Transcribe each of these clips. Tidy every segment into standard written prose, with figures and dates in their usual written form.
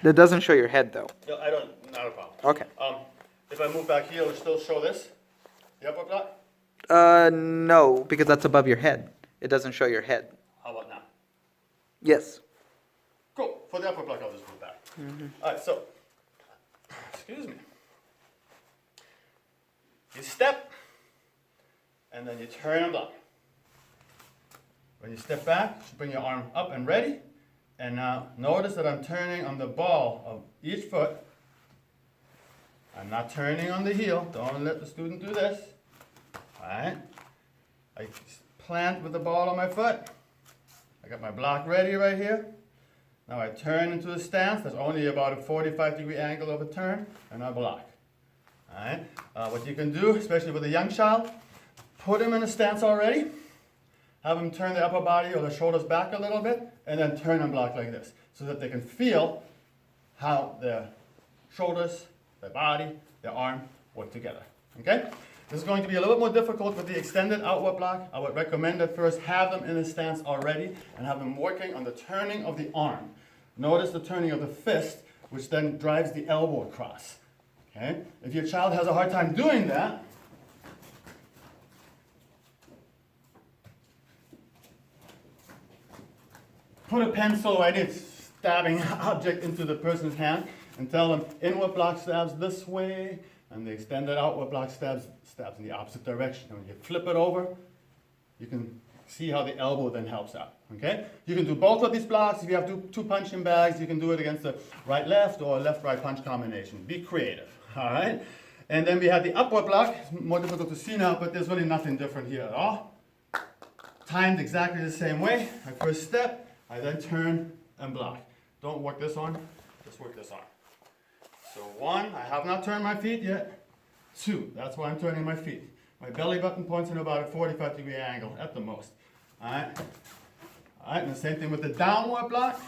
That doesn't show your head though. No, I don't, not a problem. Okay. If I move back here, it'll still show this, the upper block? No, because that's above your head. It doesn't show your head. How about now? Yes. Cool, for the upper block, I'll just move back. All right, so, excuse me. You step, and then you turn and block. When you step back, you bring your arm up and ready. And now notice that I'm turning on the ball of each foot. I'm not turning on the heel. Don't let the student do this. All right. I plant with the ball on my foot. I got my block ready right here. Now I turn into a stance. That's only about a 45-degree angle of a turn, and I block. All right. What you can do, especially with a young child, put him in a stance already. Have them turn the upper body or the shoulders back a little bit, and then turn and block like this, so that they can feel how their shoulders, their body, their arm work together. Okay? This is going to be a little bit more difficult with the extended outward block. I would recommend that first have them in a stance already and have them working on the turning of the arm. Notice the turning of the fist, which then drives the elbow across. Okay? If your child has a hard time doing that, put a pencil or any stabbing object into the person's hand and tell them inward block stabs this way, and the extended outward block stabs in the opposite direction. And when you flip it over, you can see how the elbow then helps out. Okay? You can do both of these blocks. If you have two punching bags, you can do it against a right-left or a left-right punch combination. Be creative. All right? And then we have the upward block. It's more difficult to see now, but there's really nothing different here at all. Timed exactly the same way. My first step. I then turn and block. Don't work this arm, just work this arm. So 1, I have not turned my feet yet. 2, that's why I'm turning my feet. My belly button points in about a 45-degree angle at the most. All right, and the same thing with the downward block.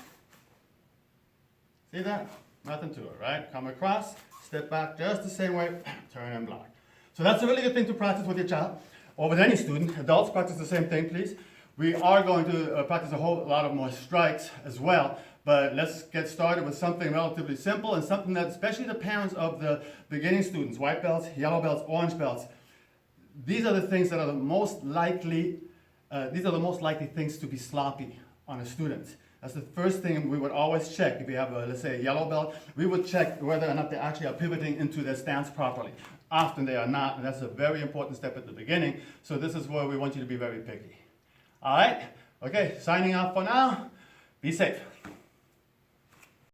See that? Nothing to it, right? Come across, step back just the same way, turn and block. So that's a really good thing to practice with your child, or with any student. Adults, practice the same thing, please. We are going to practice a whole lot of more strikes as well, but let's get started with something relatively simple and something that especially the parents of the beginning students, white belts, yellow belts, orange belts, these are the things that are the most likely, things to be sloppy on a student. That's the first thing we would always check. If you have, let's say, a yellow belt, we would check whether or not they actually are pivoting into their stance properly. Often they are not, and that's a very important step at the beginning, so this is where we want you to be very picky. All right? Okay, signing off for now. Be safe.